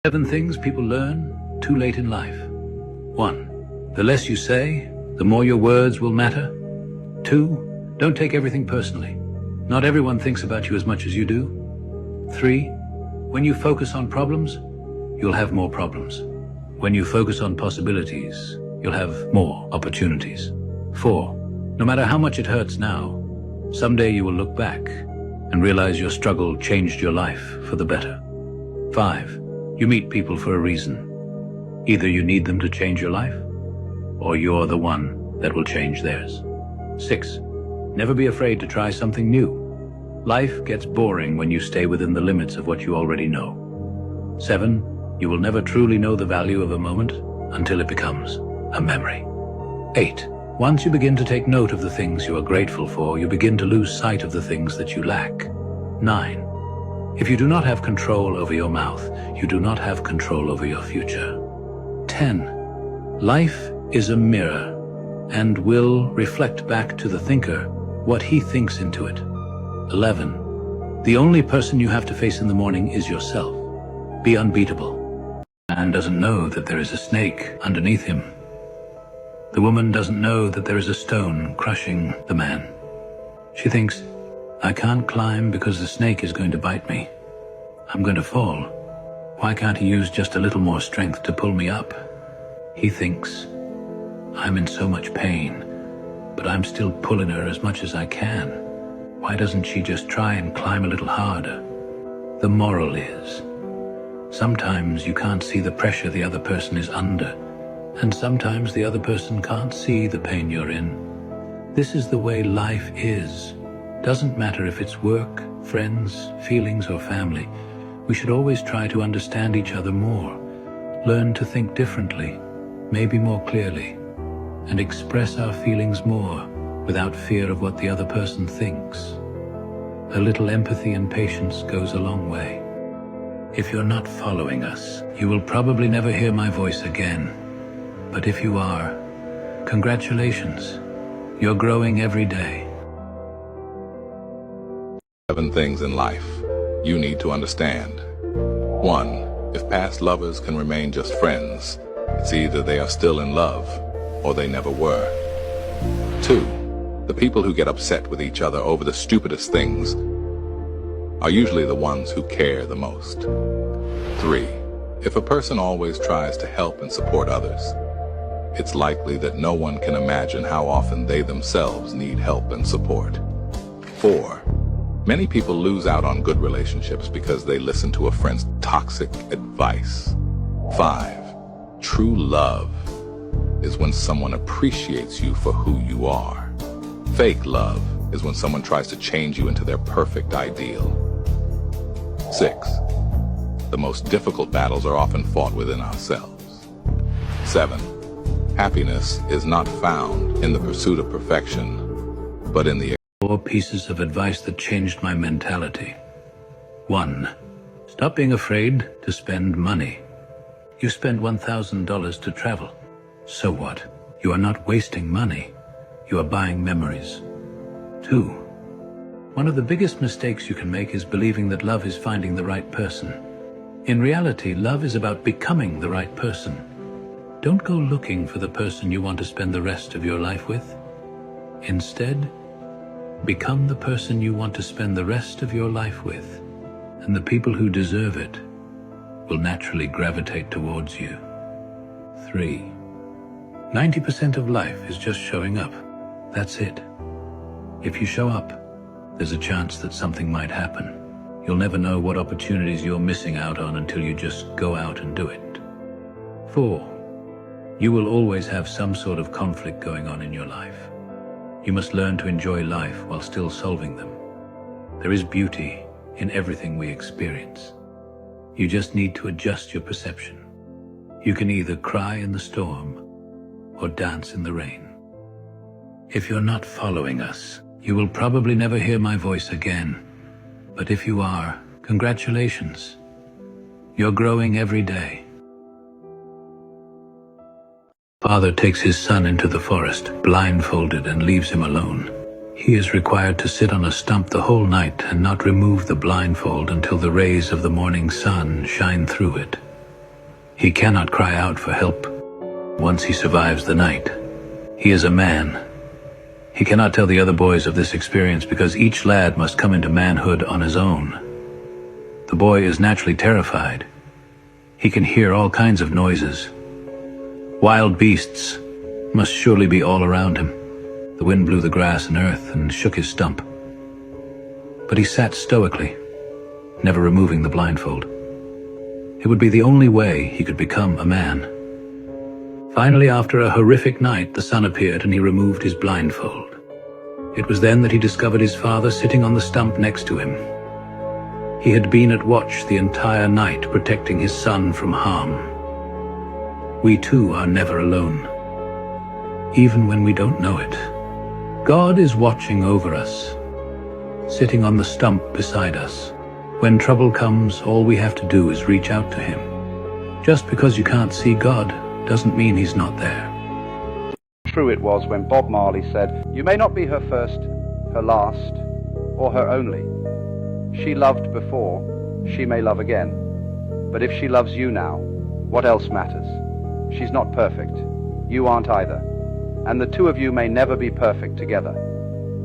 7 things people learn too late in life. 1. The less you say, the more your words will matter. 2. Don't take everything personally. Not everyone thinks about you as much as you do. 3. When you focus on problems, you'll have more problems. When you focus on possibilities, you'll have more opportunities. 4. No matter how much it hurts now, someday you will look back and realize your struggle changed your life for the better. 5. You meet people for a reason. Either you need them to change your life, or you're the one that will change theirs. 6. Never be afraid to try something new. Life gets boring when you stay within the limits of what you already know. 7. You will never truly know the value of a moment until it becomes a memory. 8. Once you begin to take note of the things you are grateful for, you begin to lose sight of the things that you lack. 9. If you do not have control over your mouth, you do not have control over your future. 10. Life is a mirror and will reflect back to the thinker what he thinks into it. 11. The only person you have to face in the morning is yourself. Be unbeatable. The man doesn't know that there is a snake underneath him. The woman doesn't know that there is a stone crushing the man. She thinks, I can't climb because the snake is going to bite me. I'm going to fall. Why can't he use just a little more strength to pull me up? He thinks, I'm in so much pain, but I'm still pulling her as much as I can. Why doesn't she just try and climb a little harder? The moral is, sometimes you can't see the pressure the other person is under, and sometimes the other person can't see the pain you're in. This is the way life is. Doesn't matter if it's work, friends, feelings, or family. We should always try to understand each other more, learn to think differently, maybe more clearly, and express our feelings more without fear of what the other person thinks. A little empathy and patience goes a long way. If you're not following us, you will probably never hear my voice again. But if you are, congratulations. You're growing every day. 7 things in life you need to understand. 1. If past lovers can remain just friends, it's either they are still in love or they never were. 2. The people who get upset with each other over the stupidest things are usually the ones who care the most. 3. If a person always tries to help and support others, it's likely that no one can imagine how often they themselves need help and support. 4. Many people lose out on good relationships because they listen to a friend's toxic advice. 5. True love is when someone appreciates you for who you are. Fake love is when someone tries to change you into their perfect ideal. 6. The most difficult battles are often fought within ourselves. 7. Happiness is not found in the pursuit of perfection, but in the 4 pieces of advice that changed my mentality. 1. Stop being afraid to spend money. You spent $1,000 to travel. So what? You are not wasting money. You are buying memories. 2. One of the biggest mistakes you can make is believing that love is finding the right person. In reality, love is about becoming the right person. Don't go looking for the person you want to spend the rest of your life with. Instead, become the person you want to spend the rest of your life with, and the people who deserve it will naturally gravitate towards you. 3. 90% of life is just showing up. That's it. If you show up, there's a chance that something might happen. You'll never know what opportunities you're missing out on until you just go out and do it. 4. You will always have some sort of conflict going on in your life. You must learn to enjoy life while still solving them. There is beauty in everything we experience. You just need to adjust your perception. You can either cry in the storm or dance in the rain. If you're not following us, you will probably never hear my voice again. But if you are, congratulations. You're growing every day. Father takes his son into the forest, blindfolded, and leaves him alone. He is required to sit on a stump the whole night and not remove the blindfold until the rays of the morning sun shine through it. He cannot cry out for help once he survives the night. He is a man. He cannot tell the other boys of this experience because each lad must come into manhood on his own. The boy is naturally terrified. He can hear all kinds of noises. Wild beasts must surely be all around him. The wind blew the grass and earth and shook his stump. But he sat stoically, never removing the blindfold. It would be the only way he could become a man. Finally, after a horrific night, the sun appeared and he removed his blindfold. It was then that he discovered his father sitting on the stump next to him. He had been at watch the entire night, protecting his son from harm. We too are never alone, even when we don't know it. God is watching over us, sitting on the stump beside us. When trouble comes, all we have to do is reach out to him. Just because you can't see God doesn't mean he's not there. True it was when Bob Marley said, "You may not be her first, her last, or her only. She loved before, she may love again. But if she loves you now, what else matters? She's not perfect. You aren't either. And the two of you may never be perfect together.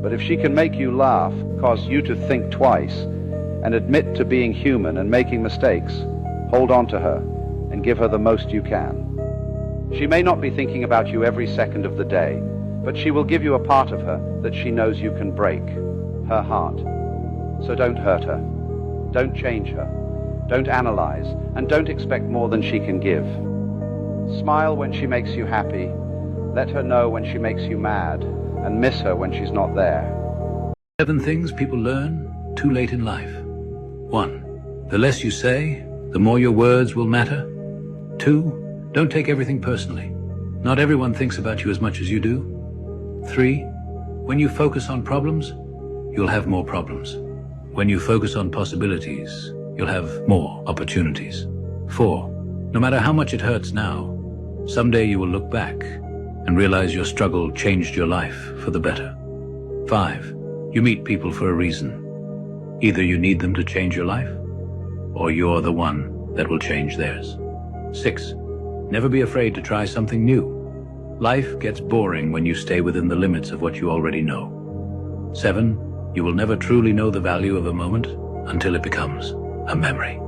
But if she can make you laugh, cause you to think twice, and admit to being human and making mistakes, hold on to her and give her the most you can. She may not be thinking about you every second of the day, but she will give you a part of her that she knows you can break, her heart. So don't hurt her, don't change her, don't analyze, and don't expect more than she can give. Smile when she makes you happy, let her know when she makes you mad, and miss her when she's not there." 7 things people learn too late in life. 1. The less you say, the more your words will matter. 2. Don't take everything personally. Not everyone thinks about you as much as you do. 3. When you focus on problems, you'll have more problems. When you focus on possibilities, you'll have more opportunities. 4. No matter how much it hurts now, someday you will look back and realize your struggle changed your life for the better. 5. You meet people for a reason. Either you need them to change your life, or you're the one that will change theirs. 6. Never be afraid to try something new. Life gets boring when you stay within the limits of what you already know. 7. You will never truly know the value of a moment until it becomes a memory.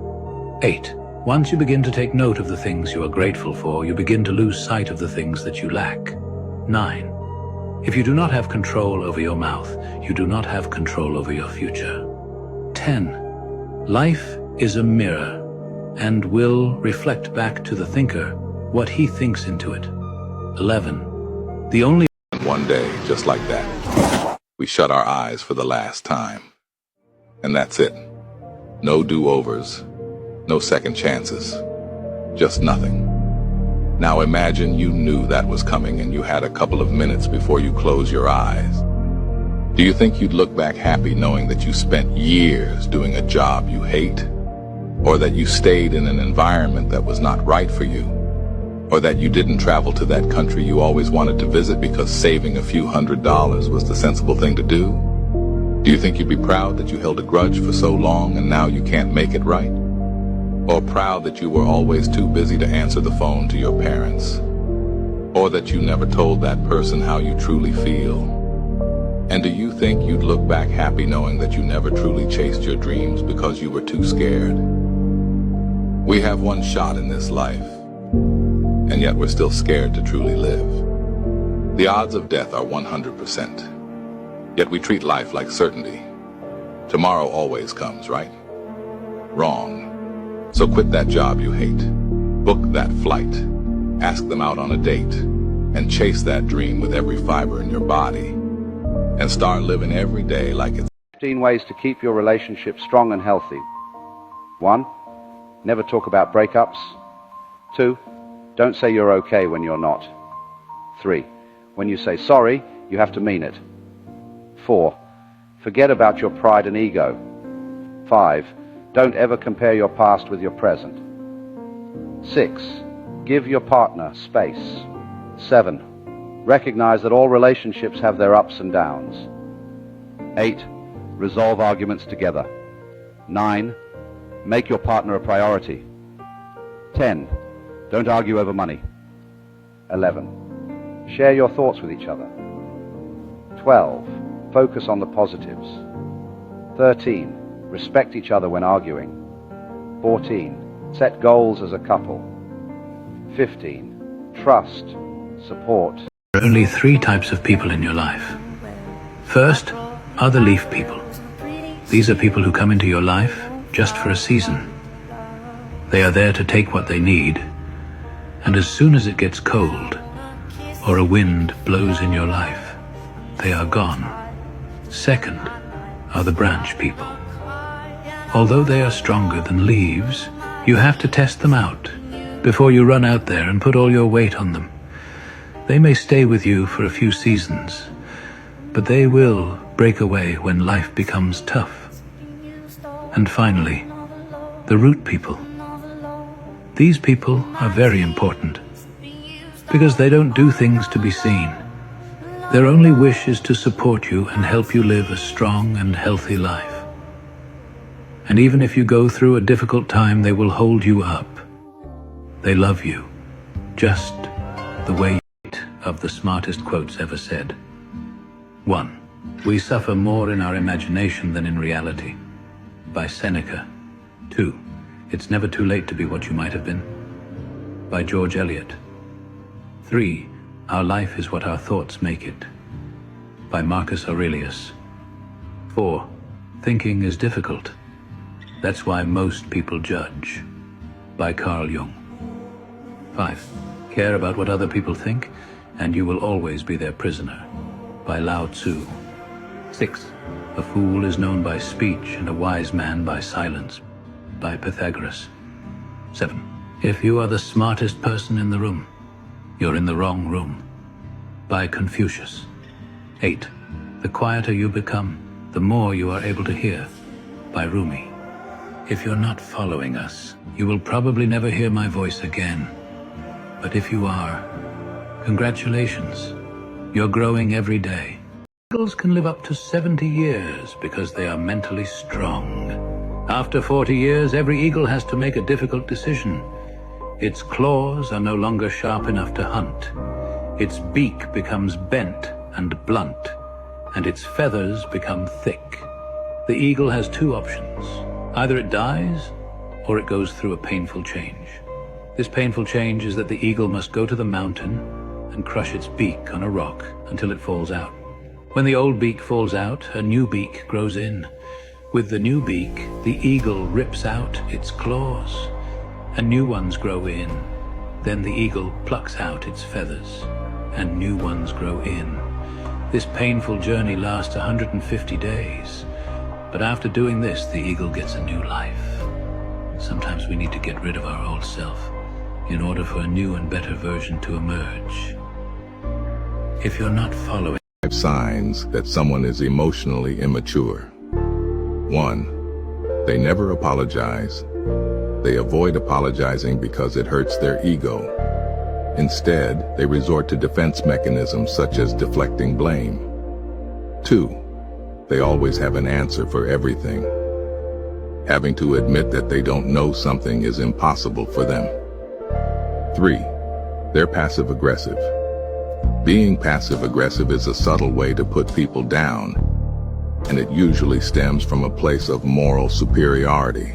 8. Once you begin to take note of the things you are grateful for, you begin to lose sight of the things that you lack. 9. If you do not have control over your mouth, you do not have control over your future. 10. Life is a mirror and will reflect back to the thinker what he thinks into it. 11. The only One day, just like that, we shut our eyes for the last time. And that's it. No do-overs, no second chances, just nothing. Now imagine you knew that was coming and you had a couple of minutes before you close your eyes. Do you think you'd look back happy knowing that you spent years doing a job you hate? Or that you stayed in an environment that was not right for you? Or that you didn't travel to that country you always wanted to visit because saving a few $100s was the sensible thing to do? Do you think you'd be proud that you held a grudge for so long and now you can't make it right? Or proud that you were always too busy to answer the phone to your parents? Or that you never told that person how you truly feel? And do you think you'd look back happy knowing that you never truly chased your dreams because you were too scared? We have one shot in this life, and yet we're still scared to truly live. The odds of death are 100%, yet we treat life like certainty. Tomorrow always comes, right? Wrong. So quit that job you hate, book that flight, ask them out on a date, and chase that dream with every fiber in your body, and start living every day like it's 15 ways to keep your relationship strong and healthy. 1. Never talk about breakups. 2. Don't say you're okay when you're not. 3. When you say sorry, you have to mean it. 4. Forget about your pride and ego. 5. Don't ever compare your past with your present. 6. Give your partner space. 7. Recognize that all relationships have their ups and downs. 8. Resolve arguments together. 9. Make your partner a priority. 10. Don't argue over money. 11. Share your thoughts with each other. 12. Focus on the positives. 13. Respect each other when arguing. 14. Set goals as a couple. 15. Trust, support. There are only 3 types of people in your life. First are the leaf people. These are people who come into your life just for a season. They are there to take what they need, and as soon as it gets cold, or a wind blows in your life, they are gone. Second are the branch people. Although they are stronger than leaves, you have to test them out before you run out there and put all your weight on them. They may stay with you for a few seasons, but they will break away when life becomes tough. And finally, the root people. These people are very important because they don't do things to be seen. Their only wish is to support you and help you live a strong and healthy life. And even if you go through a difficult time, they will hold you up. They love you, just the way of the smartest quotes ever said. 1. We suffer more in our imagination than in reality, by Seneca. 2. It's never too late to be what you might have been, by George Eliot. 3. Our life is what our thoughts make it, by Marcus Aurelius. 4. Thinking is difficult. That's why most people judge, by Carl Jung. 5. Care about what other people think, and you will always be their prisoner, by Lao Tzu. 6. A fool is known by speech, and a wise man by silence, by Pythagoras. 7. If you are the smartest person in the room, you're in the wrong room, by Confucius. 8. The quieter you become, the more you are able to hear, by Rumi. If you're not following us, you will probably never hear my voice again. But if you are, congratulations, you're growing every day. Eagles can live up to 70 years because they are mentally strong. After 40 years, every eagle has to make a difficult decision. Its claws are no longer sharp enough to hunt. Its beak becomes bent and blunt, and its feathers become thick. The eagle has 2 options. Either it dies, or it goes through a painful change. This painful change is that the eagle must go to the mountain and crush its beak on a rock until it falls out. When the old beak falls out, a new beak grows in. With the new beak, the eagle rips out its claws, and new ones grow in. Then the eagle plucks out its feathers, and new ones grow in. This painful journey lasts 150 days. But after doing this, the eagle gets a new life. Sometimes we need to get rid of our old self in order for a new and better version to emerge. If you're not following 5 signs that someone is emotionally immature. 1. They never apologize. They avoid apologizing because it hurts their ego. Instead, they resort to defense mechanisms such as deflecting blame. 2. They always have an answer for everything. Having to admit that they don't know something is impossible for them. 3. They're passive-aggressive. Being passive-aggressive is a subtle way to put people down, and it usually stems from a place of moral superiority.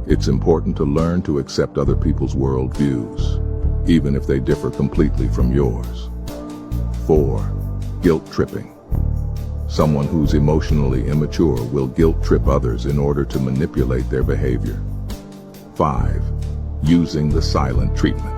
It's important to learn to accept other people's worldviews, even if they differ completely from yours. 4. Guilt-tripping. Someone who's emotionally immature will guilt-trip others in order to manipulate their behavior. 5. Using the silent treatment.